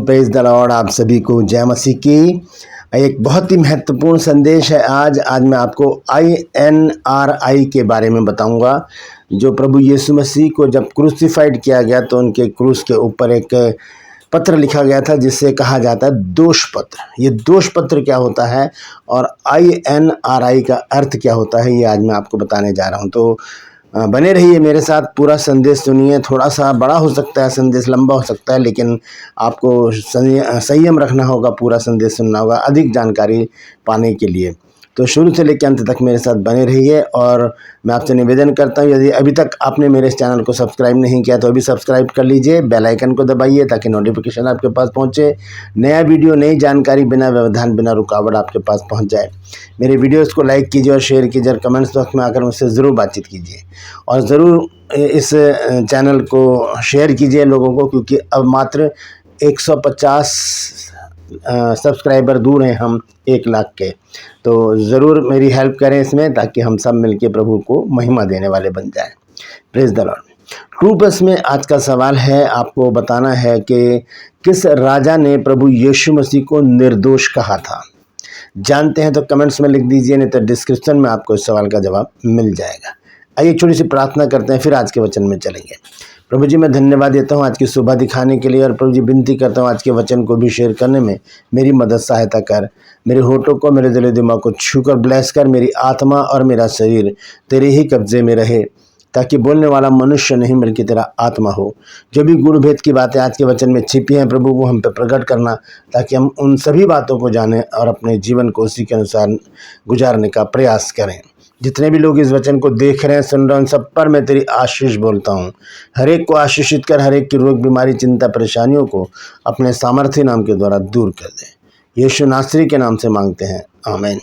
Praise the Lord. आप सभी को जय मसीह की। एक बहुत ही महत्वपूर्ण संदेश है आज मैं आपको INRI के बारे में बताऊंगा। जो प्रभु यीशु मसीह को जब क्रूसिफाइड किया गया तो उनके क्रूस के ऊपर एक पत्र लिखा गया था जिससे कहा जाता है दोष पत्र। ये दोष पत्र क्या होता है और INRI का अर्थ क्या होता है, ये आज मैं आपको बताने जा रहा हूँ। तो बने रहिए मेरे साथ, पूरा संदेश सुनिए। थोड़ा सा बड़ा हो सकता है, संदेश लंबा हो सकता है, लेकिन आपको संयम रखना होगा, पूरा संदेश सुनना होगा अधिक जानकारी पाने के लिए। तो शुरू से लेकर अंत तक मेरे साथ बने रहिए। और मैं आपसे निवेदन करता हूँ, यदि अभी तक आपने मेरे इस चैनल को सब्सक्राइब नहीं किया तो अभी सब्सक्राइब कर लीजिए, बेल आइकन को दबाइए ताकि नोटिफिकेशन आपके पास पहुँचे। नया वीडियो, नई जानकारी बिना व्यवधान बिना रुकावट आपके पास पहुँच जाए। मेरे वीडियोस को लाइक कीजिए और शेयर कीजिए और कमेंट्स बॉक्स में आकर मुझसे ज़रूर बातचीत कीजिए। और ज़रूर इस चैनल को शेयर कीजिए लोगों को, क्योंकि अब मात्र 150 सब्सक्राइबर दूर हैं हम 1 लाख के। तो ज़रूर मेरी हेल्प करें इसमें, ताकि हम सब मिलके प्रभु को महिमा देने वाले बन जाएं। Praise the Lord. True plus में आज का सवाल है, आपको बताना है कि किस राजा ने प्रभु यीशु मसीह को निर्दोष कहा था। जानते हैं तो कमेंट्स में लिख दीजिए, नहीं तो डिस्क्रिप्शन में आपको इस सवाल का जवाब मिल जाएगा। आइए एक छोटी सी प्रार्थना करते हैं, फिर आज के वचन में चलेंगे। प्रभु जी, मैं धन्यवाद देता हूँ आज की सुबह दिखाने के लिए। और प्रभु जी, विनती करता हूँ आज के वचन को भी शेयर करने में मेरी मदद सहायता कर। मेरे होठों को, मेरे दिल दिमाग को छूकर ब्लेस कर। मेरी आत्मा और मेरा शरीर तेरे ही कब्जे में रहे, ताकि बोलने वाला मनुष्य नहीं बल्कि तेरा आत्मा हो। जो भी गुण भेद की बातें आज के वचन में छिपी हैं प्रभु, वो हम पे प्रकट करना, ताकि हम उन सभी बातों को जानें और अपने जीवन को उसी के अनुसार गुजारने का प्रयास करें। जितने भी लोग इस वचन को देख रहे हैं, सुन रहे हैं, उन सब पर मैं तेरी आशीष बोलता हूँ। हर एक को आशीषित कर, हर एक की रोग बीमारी चिंता परेशानियों को अपने सामर्थ्य नाम के द्वारा दूर कर दे। यीशु नासरी के नाम से मांगते हैं, आमीन।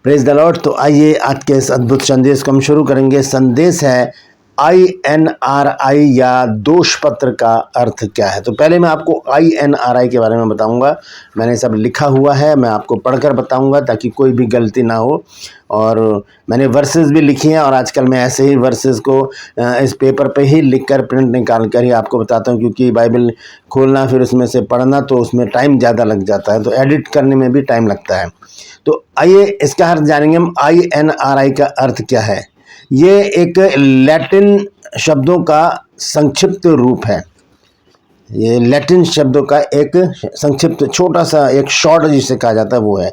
Praise the Lord. तो आइए आज के इस अद्भुत संदेश को हम शुरू करेंगे। संदेश है INRI या दोष पत्र का अर्थ क्या है। तो पहले मैं आपको INRI के बारे में बताऊंगा। मैंने सब लिखा हुआ है, मैं आपको पढ़कर बताऊंगा ताकि कोई भी गलती ना हो। और मैंने वर्सेस भी लिखी हैं, और आजकल मैं ऐसे ही वर्सेस को इस पेपर पे ही लिखकर प्रिंट निकाल कर ही आपको बताता हूं, क्योंकि बाइबल खोलना फिर उसमें से पढ़ना तो उसमें टाइम ज़्यादा लग जाता है, तो एडिट करने में भी टाइम लगता है। तो आइए इसका अर्थ जानेंगे हम। INRI का अर्थ क्या है। ये एक लैटिन शब्दों का संक्षिप्त रूप है। ये लैटिन शब्दों का एक संक्षिप्त छोटा सा एक शॉर्ट जिसे कहा जाता है वो है।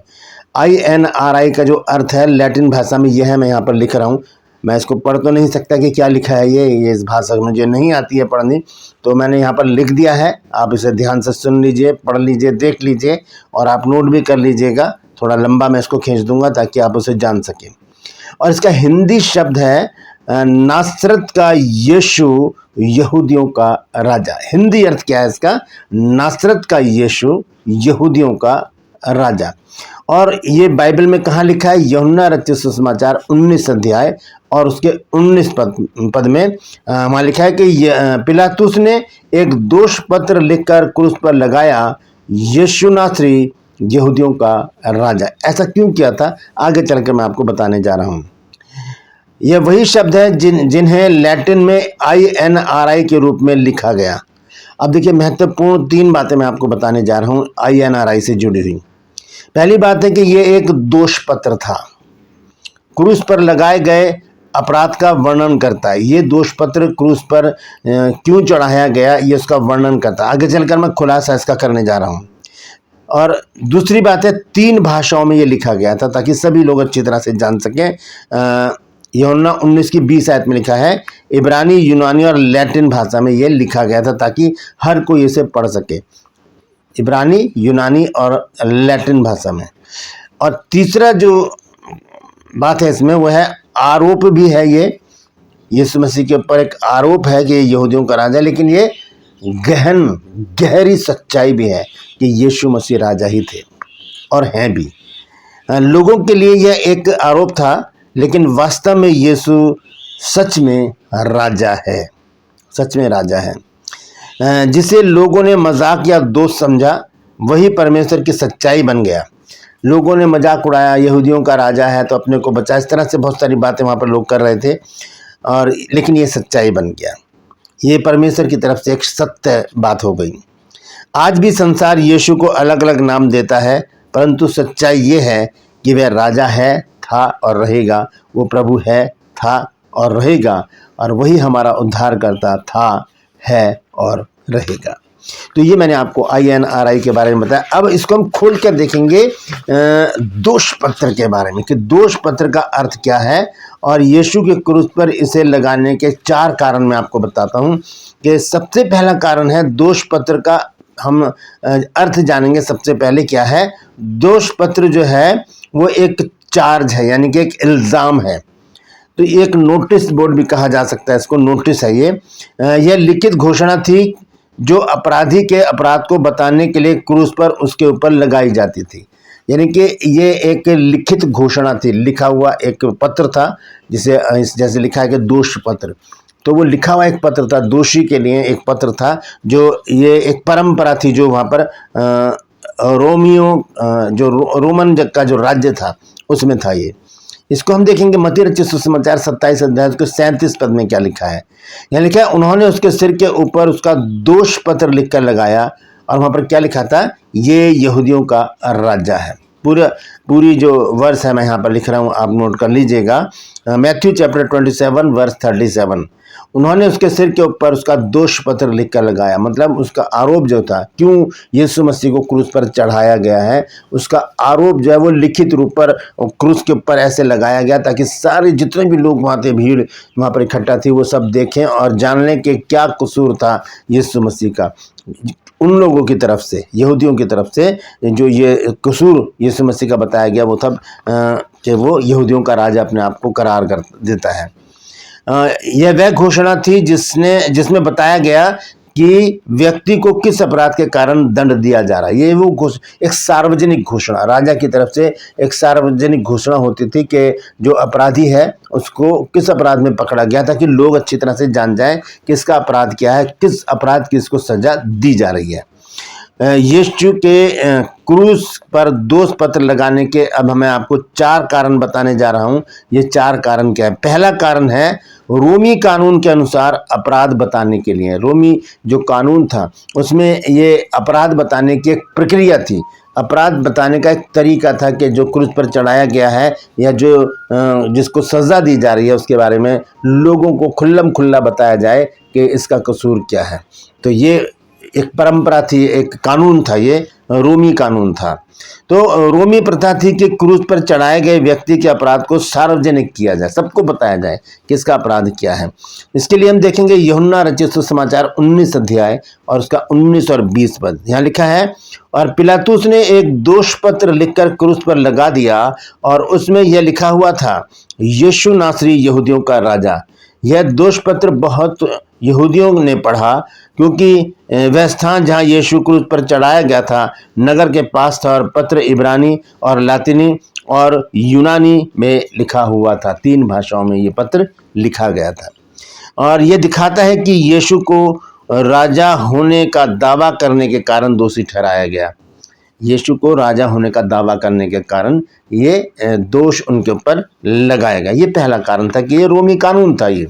INRI का जो अर्थ है लैटिन भाषा में ये है। मैं यहाँ पर लिख रहा हूँ, मैं इसको पढ़ तो नहीं सकता कि क्या लिखा है ये इस भाषा मुझे नहीं आती है पढ़नी, तो मैंने यहाँ पर लिख दिया है। आप इसे ध्यान से सुन लीजिए, पढ़ लीजिए, देख लीजिए, और आप नोट भी कर लीजिएगा। थोड़ा लंबा मैं इसको खींच दूंगा ताकि आप उसे जान सकें। और इसका हिंदी शब्द है नासरत का यीशु, यहूदियों का राजा। हिंदी अर्थ क्या है इसका? नासरत का यीशु, यहूदियों का राजा। और ये बाइबल में कहाँ लिखा है? यूहन्ना रचित सुसमाचार 19 अध्याय और उसके 19 पद में वहाँ लिखा है कि पिलातुस ने एक दोष पत्र लिखकर क्रूस पर लगाया, यीशु नासरी, यहूदियों का राजा। ऐसा क्यों किया था, आगे चलकर मैं आपको बताने जा रहा हूँ। यह वही शब्द है जिन्हें लैटिन में INRI के रूप में लिखा गया। अब देखिए, महत्वपूर्ण 3 बातें मैं आपको बताने जा रहा हूँ INRI से जुड़ी हुई। पहली बात है कि यह एक दोष पत्र था, क्रूस पर लगाए गए अपराध का वर्णन करता है। ये दोष पत्र क्रूस पर क्यों चढ़ाया गया, ये उसका वर्णन करता है। आगे चलकर मैं खुलासा इसका करने जा रहा हूँ। और दूसरी बात है, 3 भाषाओं में ये लिखा गया था ताकि सभी लोग अच्छी तरह से जान सकें। यूहन्ना 19 की 20 आयत में लिखा है, इब्रानी, यूनानी और लैटिन भाषा में ये लिखा गया था ताकि हर कोई इसे पढ़ सके। इब्रानी, यूनानी और लैटिन भाषा में। और तीसरा जो बात है इसमें वो है आरोप भी है। ये यीशु मसीह के ऊपर एक आरोप है कि यहूदियों का राजा, लेकिन ये गहरी सच्चाई भी है कि यीशु मसीह राजा ही थे और हैं भी। लोगों के लिए यह एक आरोप था, लेकिन वास्तव में यीशु सच में राजा है, सच में राजा है। जिसे लोगों ने मजाक या दोष समझा, वही परमेश्वर की सच्चाई बन गया। लोगों ने मजाक उड़ाया, यहूदियों का राजा है तो अपने को बचा, इस तरह से बहुत सारी बातें वहाँ पर लोग कर रहे थे, और लेकिन ये सच्चाई बन गया। ये परमेश्वर की तरफ से एक सत्य बात हो गई। आज भी संसार यीशु को अलग अलग नाम देता है, परंतु सच्चाई ये है कि वह राजा है, था और रहेगा। वो प्रभु है, था और रहेगा, और वही हमारा उद्धारकर्ता था, है और रहेगा। तो ये मैंने आपको INRI के बारे में बताया। अब इसको हम खोल कर देखेंगे दोष पत्र के बारे में कि दोष पत्र का अर्थ क्या है, और यीशु के क्रूस पर इसे लगाने के 4 कारण मैं आपको बताता हूँ। कि सबसे पहला कारण है दोष पत्र का, हम अर्थ जानेंगे। सबसे पहले क्या है, दोष पत्र जो है वो एक चार्ज है, यानी कि एक इल्ज़ाम है। तो एक नोटिस बोर्ड भी कहा जा सकता है इसको, नोटिस है ये। यह लिखित घोषणा थी जो अपराधी के अपराध को बताने के लिए क्रूस पर उसके ऊपर लगाई जाती थी। यानी कि ये एक लिखित घोषणा थी, लिखा हुआ एक पत्र था, जिसे जैसे लिखा है कि दोष पत्र। तो वो लिखा हुआ एक पत्र था, दोषी के लिए एक पत्र था। जो ये एक परंपरा थी जो वहाँ पर जो रोमन का जो राज्य था उसमें था ये। इसको हम देखेंगे मत्ती रचित सुसमाचार 27 अध्याय उसके 37 पद में क्या लिखा है। यहाँ लिखा है, उन्होंने उसके सिर के ऊपर उसका दोष पत्र लिखकर लगाया, और वहाँ पर क्या लिखा था, ये यहूदियों का राजा है। पूरी जो वर्ष है मैं यहाँ पर लिख रहा हूँ, आप नोट कर लीजिएगा। Matthew chapter 27 verse 37। उन्होंने उसके सिर के ऊपर उसका दोष पत्र लिख कर लगाया, मतलब उसका आरोप जो था, क्यों यीशु मसीह को क्रूस पर चढ़ाया गया है, उसका आरोप जो है वो लिखित रूप पर क्रूस के ऊपर ऐसे लगाया गया ताकि सारे जितने भी लोग वहाँ थे, भीड़ वहाँ पर इकट्ठा थी, वो सब देखें और जान लें कि क्या कसूर था यीशु मसीह का। उन लोगों की तरफ से, यहूदियों की तरफ से जो ये कसूर यीशु मसीह का बताया गया वो था कि वो यहूदियों का राजा अपने आप को करार कर देता है। यह वह घोषणा थी जिसमें बताया गया कि व्यक्ति को किस अपराध के कारण दंड दिया जा रहा है। ये वो एक सार्वजनिक घोषणा, राजा की तरफ से एक सार्वजनिक घोषणा होती थी कि जो अपराधी है उसको किस अपराध में पकड़ा गया, ताकि लोग अच्छी तरह से जान जाएं कि इसका अपराध क्या है, किस अपराध की इसको सजा दी जा रही है। यीशु के क्रूस पर दोष पत्र लगाने के अब मैं आपको 4 कारण बताने जा रहा हूं। ये 4 कारण क्या है। पहला कारण है रोमी कानून के अनुसार अपराध बताने के लिए। रोमी जो कानून था उसमें ये अपराध बताने की एक प्रक्रिया थी, अपराध बताने का एक तरीका था कि जो क्रूस पर चढ़ाया गया है या जो जिसको सज़ा दी जा रही है उसके बारे में लोगों को खुल्लम खुल्ला बताया जाए कि इसका कसूर क्या है। तो ये एक परंपरा थी, एक कानून था, ये रोमी कानून था। तो रोमी प्रथा थी कि क्रूस पर चढ़ाए गए व्यक्ति के अपराध को सार्वजनिक किया जाए, सबको बताया जाए कि इसका अपराध क्या है। इसके लिए हम देखेंगे यूहन्ना रचित सुसमाचार 19 अध्याय और उसका 19 और 20 पद। यहाँ लिखा है, और पिलातुस ने एक दोष पत्र लिखकर क्रूस पर लगा दिया और उसमें यह लिखा हुआ था, यीशु नासरी यहूदियों का राजा। यह दोष पत्र बहुत यहूदियों ने पढ़ा क्योंकि वह स्थान जहाँ यीशु क्रूस पर चढ़ाया गया था नगर के पास था, और पत्र इब्रानी और लातिनी और यूनानी में लिखा हुआ था। 3 भाषाओं में ये पत्र लिखा गया था, और यह दिखाता है कि यीशु को राजा होने का दावा करने के कारण दोषी ठहराया गया। यीशु को राजा होने का दावा करने के कारण ये दोष उनके ऊपर लगाया गया। ये पहला कारण था कि ये रोमी कानून था। ये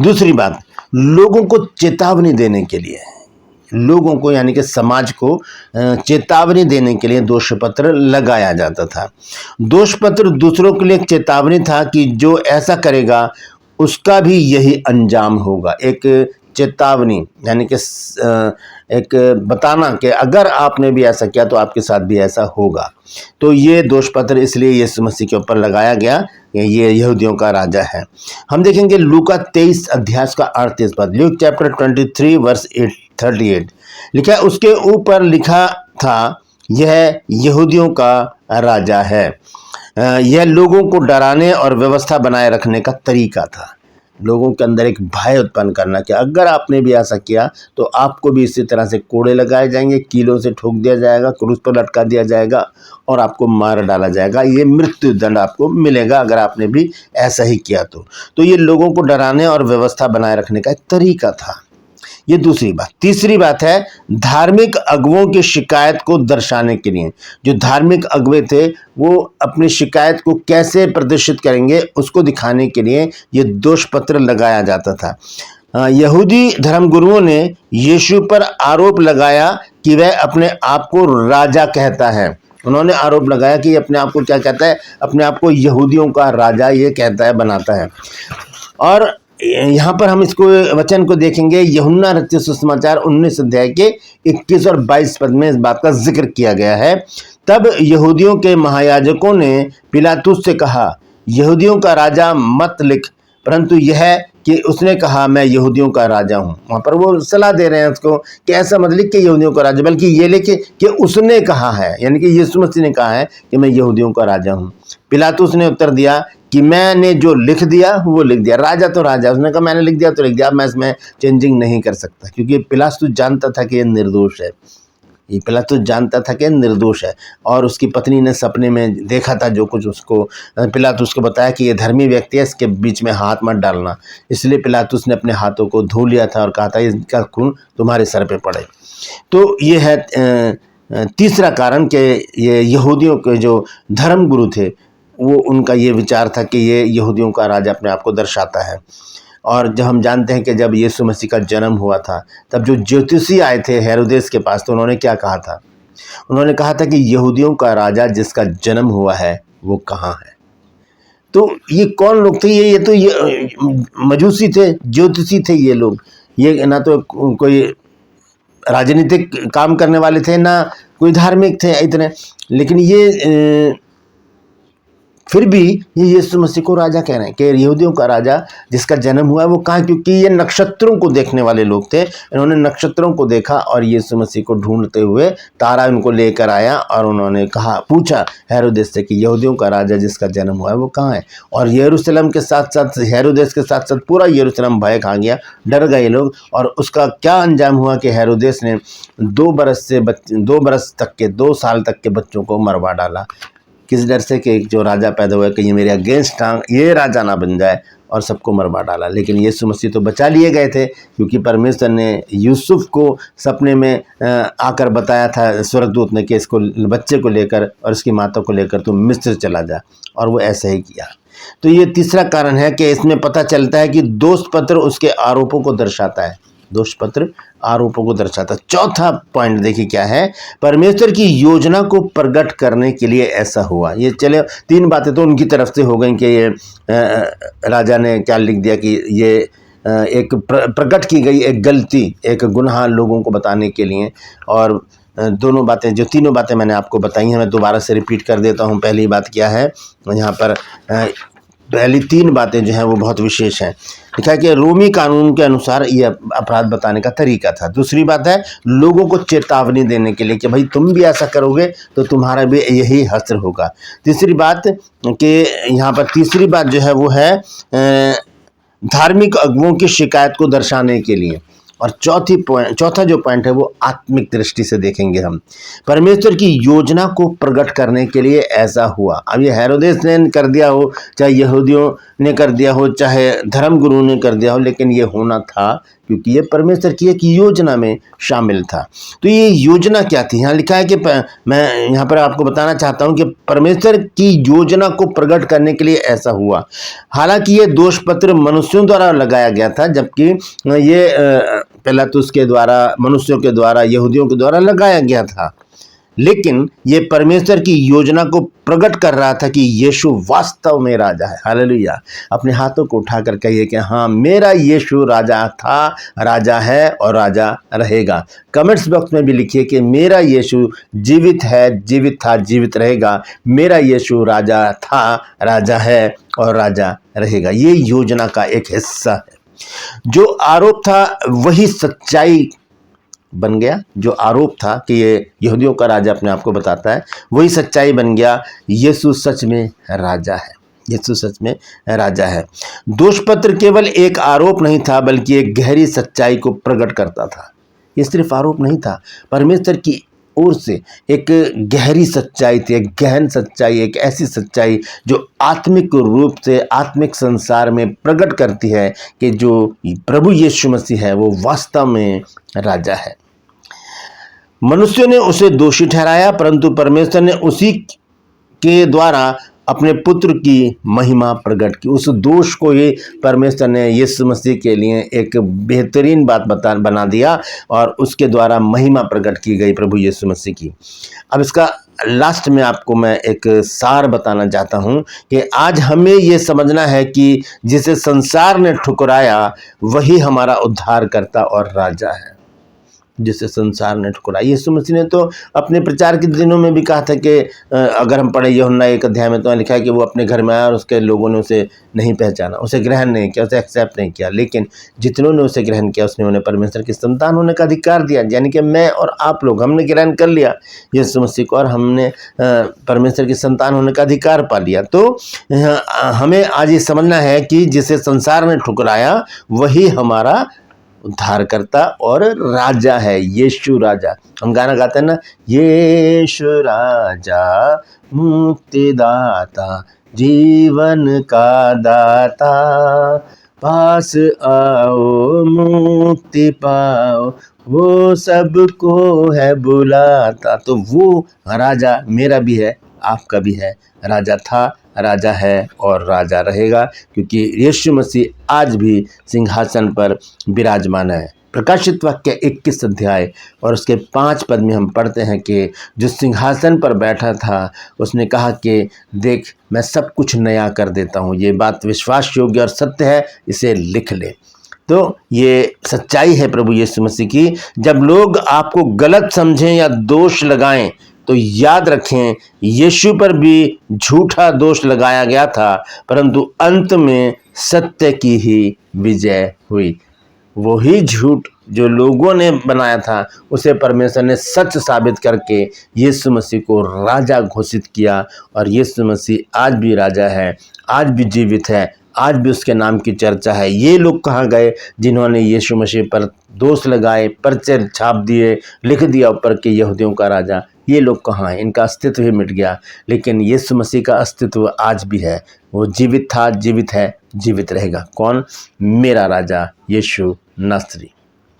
दूसरी बात, लोगों को चेतावनी देने के लिए, लोगों को यानी कि समाज को चेतावनी देने के लिए दोष पत्र लगाया जाता था। दोष पत्र दूसरों के लिए एक चेतावनी था कि जो ऐसा करेगा उसका भी यही अंजाम होगा। एक चेतावनी यानी कि एक बताना कि अगर आपने भी ऐसा किया तो आपके साथ भी ऐसा होगा। तो ये दोष पत्र इसलिए यीशु मसीह के ऊपर लगाया गया, ये यहूदियों का राजा है। हम देखेंगे लूका 23 अध्याय का 38 पद, ल्यूक चैप्टर 23 वर्स 38 लिखा है, उसके ऊपर लिखा था, यह यहूदियों का राजा है। यह लोगों को डराने और व्यवस्था बनाए रखने का तरीका था, लोगों के अंदर एक भय उत्पन्न करना कि अगर आपने भी ऐसा किया तो आपको भी इसी तरह से कोड़े लगाए जाएंगे, कीलों से ठोक दिया जाएगा, क्रूस पर लटका दिया जाएगा और आपको मार डाला जाएगा, ये मृत्यु दंड आपको मिलेगा अगर आपने भी ऐसा ही किया तो ये लोगों को डराने और व्यवस्था बनाए रखने का एक तरीका था। ये दूसरी बात। तीसरी बात है धार्मिक अगुवों की शिकायत को दर्शाने के लिए। जो धार्मिक अगुवे थे वो अपनी शिकायत को कैसे प्रदर्शित करेंगे उसको दिखाने के लिए ये दोष पत्र लगाया जाता था। यहूदी धर्मगुरुओं ने यीशु पर आरोप लगाया कि वह अपने आप को राजा कहता है। उन्होंने आरोप लगाया कि अपने आप को क्या कहता है, अपने आप को यहूदियों का राजा ये कहता है, बनाता है। और यहाँ पर हम इसको वचन को देखेंगे, यूहन्ना रचित सुसमाचार 19 अध्याय के 21 और 22 पद में इस बात का जिक्र किया गया है। तब यहूदियों के महायाजकों ने पिलातुस से कहा, यहूदियों का राजा मत लिख, परंतु यह कि उसने कहा मैं यहूदियों का राजा हूँ। वहाँ पर वो सलाह दे रहे हैं उसको कि ऐसा मत लिख के यहूदियों का राजा, बल्कि ये लिखे कि उसने कहा है, यानी कि यीशु मसीह ने कहा है कि मैं यहूदियों का राजा हूँ। पिलातुस ने उत्तर दिया कि मैंने जो लिख दिया वो लिख दिया। राजा तो राजा, उसने कहा मैंने लिख दिया तो लिख दिया, मैं इसमें चेंजिंग नहीं कर सकता, क्योंकि पिलातुस जानता था कि ये निर्दोष है। ये पिलातुस जानता था कि निर्दोष है, और उसकी पत्नी ने सपने में देखा था जो कुछ, उसको पिलातुस को बताया कि ये धर्मी व्यक्ति है, इसके बीच में हाथ मत डालना। इसलिए पिलातुस ने अपने हाथों को धो लिया था और कहा था इसका खून तुम्हारे सर पे पड़े। तो ये है तीसरा कारण कि ये यहूदियों के जो धर्मगुरु थे वो, उनका ये विचार था कि ये यहूदियों का राजा अपने आप को दर्शाता है। और जब हम जानते हैं कि जब यीशु मसीह का जन्म हुआ था, तब जो ज्योतिषी आए थे हेरोदेस के पास, तो उन्होंने क्या कहा था? उन्होंने कहा था कि यहूदियों का राजा जिसका जन्म हुआ है वो कहाँ है? तो ये कौन लोग थे? ये तो ये मजूसी थे, ज्योतिषी थे ये लोग। ये ना तो कोई राजनीतिक काम करने वाले थे, ना कोई धार्मिक थे इतने, लेकिन ये फिर भी ये यीशु मसीह को राजा कह रहे हैं कि यहूदियों का राजा जिसका जन्म हुआ है वो कहाँ? क्योंकि ये नक्षत्रों को देखने वाले लोग थे। इन्होंने नक्षत्रों को देखा और यीशु मसीह को ढूंढते हुए तारा उनको लेकर आया, और उन्होंने कहा, पूछा हेरोदेस से कि यहूदियों का राजा जिसका जन्म हुआ है वो कहाँ है? और यरूशलेम के साथ साथ, हेरोदेस के साथ साथ पूरा यरूशलेम भय खा गया, डर गए लोग। और उसका क्या अंजाम हुआ कि हेरोदेस ने 2 साल तक के बच्चों को मरवा डाला। किस डर से? कि जो राजा पैदा हुआ कि ये मेरे अगेंस्ट ये राजा ना बन जाए, और सबको मरवा डाला। लेकिन यीशु मसीह तो बचा लिए गए थे, क्योंकि परमेश्वर ने यूसुफ को सपने में आकर बताया था स्वर्गदूत ने कि इसको, बच्चे को लेकर और इसकी माता को लेकर तुम मिस्र चला जा, और वो ऐसा ही किया। तो ये तीसरा कारण है कि इसमें पता चलता है कि दोष पत्र उसके आरोपों को दर्शाता है। दोष पत्र आरोपों को दर्शाता है। चौथा पॉइंट देखिए क्या है, परमेश्वर की योजना को प्रकट करने के लिए ऐसा हुआ। ये चले 3 बातें तो उनकी तरफ से हो गई कि ये राजा ने क्या लिख दिया कि ये एक प्रकट की गई एक गलती, एक गुनाह लोगों को बताने के लिए। और दोनों बातें, जो तीनों बातें मैंने आपको बताई हैं, मैं दोबारा से रिपीट कर देता हूँ। पहली बात क्या है, यहाँ पर पहली 3 बातें जो हैं वो बहुत विशेष हैं। लिखा है कि रोमी कानून के अनुसार ये अपराध बताने का तरीका था। दूसरी बात है लोगों को चेतावनी देने के लिए कि भाई तुम भी ऐसा करोगे तो तुम्हारा भी यही हश्र होगा। तीसरी बात कि यहाँ पर तीसरी बात जो है वो है धार्मिक अगुओं की शिकायत को दर्शाने के लिए। और चौथा जो पॉइंट है वो आत्मिक दृष्टि से देखेंगे हम, परमेश्वर की योजना को प्रकट करने के लिए ऐसा हुआ। अब ये हेरोदेस ने कर दिया हो, चाहे यहूदियों ने कर दिया हो, चाहे धर्मगुरु ने कर दिया हो, लेकिन ये होना था क्योंकि ये परमेश्वर की एक योजना में शामिल था। तो ये योजना क्या थी? यहाँ लिखा है कि मैं यहाँ पर आपको बताना चाहता हूँ कि परमेश्वर की योजना को प्रकट करने के लिए ऐसा हुआ। हालांकि ये दोष पत्र मनुष्यों द्वारा लगाया गया था, जबकि ये पिलातुस के द्वारा, मनुष्यों के द्वारा, यहूदियों के द्वारा लगाया गया था, लेकिन ये परमेश्वर की योजना को प्रकट कर रहा था कि यीशु वास्तव में राजा है। हालेलुया। अपने हाथों को उठाकर कहिए कि हाँ, मेरा यीशु राजा था, राजा है और राजा रहेगा। कमेंट्स बॉक्स में भी लिखिए कि मेरा यीशु जीवित है, जीवित था, जीवित रहेगा। मेरा यीशु राजा था, राजा है और राजा रहेगा। ये योजना का एक हिस्सा है। जो आरोप था वही सच्चाई बन गया। जो आरोप था कि ये यहूदियों का राजा अपने आप को बताता है, वही सच्चाई बन गया। यीशु सच में राजा है। यीशु सच में राजा है। दोषपत्र केवल एक आरोप नहीं था, बल्कि एक गहरी सच्चाई को प्रकट करता था। ये सिर्फ आरोप नहीं था, परमेश्वर की ओर से एक गहरी सच्चाई थी, एक गहन सच्चाई, एक ऐसी सच्चाई जो आत्मिक रूप से आत्मिक संसार में प्रकट करती है कि जो प्रभु यीशु मसीह है वो वास्तव में राजा है। मनुष्यों ने उसे दोषी ठहराया, परंतु परमेश्वर ने उसी के द्वारा अपने पुत्र की महिमा प्रकट की। उस दोष को ही परमेश्वर ने यीशु मसीह के लिए एक बेहतरीन बात बना दिया और उसके द्वारा महिमा प्रकट की गई प्रभु यीशु मसीह की। अब इसका लास्ट में आपको मैं एक सार बताना चाहता हूं कि आज हमें ये समझना है कि जिसे संसार ने ठुकराया वही हमारा उद्धारकर्ता और राजा है। जिसे संसार ने ठुकराया, यीशु मसीह ने तो अपने प्रचार के दिनों में भी कहा था कि अगर हम पढ़े यूहन्ना 1 अध्याय में तो लिखा है कि वो अपने घर में आया और उसके लोगों ने उसे नहीं पहचाना, उसे ग्रहण नहीं किया, उसे एक्सेप्ट नहीं किया। लेकिन जितनों ने उसे ग्रहण किया उसने उन्हें परमेश्वर की संतान होने का अधिकार दिया। यानी कि मैं और आप लोग, हमने ग्रहण कर लिया यीशु मसीह को और हमने परमेश्वर की संतान होने का अधिकार पा लिया। तो हमें आज ये समझना है कि जिसे संसार ने ठुकराया वही हमारा उद्धारकर्ता और राजा है, यीशु राजा। हम गाना गाते हैं ना, यीशु राजा मुक्तिदाता जीवन का दाता, पास आओ मुक्ति पाओ वो सबको है बुलाता। तो वो राजा मेरा भी है, आपका भी है, राजा था, राजा है और राजा रहेगा, क्योंकि यीशु मसीह आज भी सिंहासन पर विराजमान है। प्रकाशित वाक्य 21 अध्याय और उसके 5 पद में हम पढ़ते हैं कि जो सिंहासन पर बैठा था उसने कहा कि देख मैं सब कुछ नया कर देता हूँ। ये बात विश्वास योग्य और सत्य है, इसे लिख ले। तो ये सच्चाई है प्रभु यीशु मसीह की। जब लोग आपको गलत समझें या दोष लगाएं तो याद रखें यीशु पर भी झूठा दोष लगाया गया था, परंतु अंत में सत्य की ही विजय हुई। वही झूठ जो लोगों ने बनाया था उसे परमेश्वर ने सच साबित करके यीशु मसीह को राजा घोषित किया। और यीशु मसीह आज भी राजा है, आज भी जीवित है, आज भी उसके नाम की चर्चा है। ये लोग कहाँ गए जिन्होंने यीशु मसीह पर दोष लगाए, पर्चे छाप दिए, लिख दिया ऊपर के यहूदियों का राजा? ये लोग कहाँ हैं? इनका अस्तित्व ही मिट गया। लेकिन यीशु मसीह का अस्तित्व आज भी है। वो जीवित था, जीवित है, जीवित रहेगा। कौन? मेरा राजा यीशु नासरी।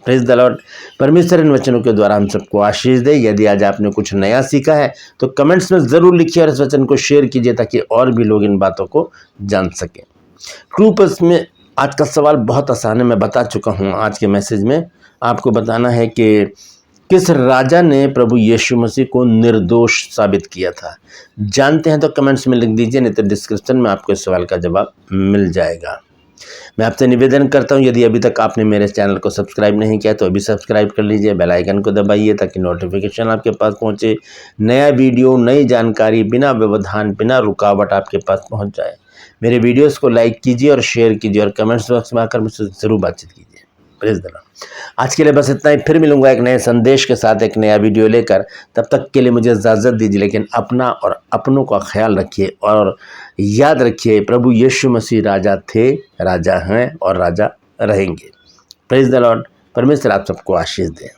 Praise the Lord. परमेश्वर इन वचनों के द्वारा हम सबको आशीष दे। यदि आज आपने कुछ नया सीखा है तो कमेंट्स में ज़रूर लिखिए और इस वचन को शेयर कीजिए ताकि और भी लोग इन बातों को जान सकें। ट्रूपर्स में आज का सवाल बहुत आसान है, मैं बता चुका हूँ। आज के मैसेज में आपको बताना है कि किस राजा ने प्रभु यीशु मसीह को निर्दोष साबित किया था। जानते हैं तो कमेंट्स में लिख दीजिए, नहीं तो डिस्क्रिप्शन में आपको इस सवाल का जवाब मिल जाएगा। मैं आपसे निवेदन करता हूं, यदि अभी तक आपने मेरे चैनल को सब्सक्राइब नहीं किया तो अभी सब्सक्राइब कर लीजिए, बेल आइकन को दबाइए ताकि नोटिफिकेशन आपके पास पहुंचे, नया वीडियो, नई जानकारी बिना व्यवधान, बिना रुकावट आपके पास पहुंच जाए। मेरे वीडियोस को लाइक कीजिए और शेयर कीजिए और कमेंट्स बॉक्स में आकर मुझसे ज़रूर बातचीत कीजिए। Praise the Lord. आज के लिए बस इतना ही। फिर मिलूंगा एक नए संदेश के साथ, एक नया वीडियो लेकर। तब तक के लिए मुझे इजाज़त दीजिए, लेकिन अपना और अपनों का ख्याल रखिए और याद रखिए प्रभु यीशु मसीह राजा थे, राजा हैं और राजा रहेंगे। Praise the Lord. परमेश्वर आप सबको आशीष दें।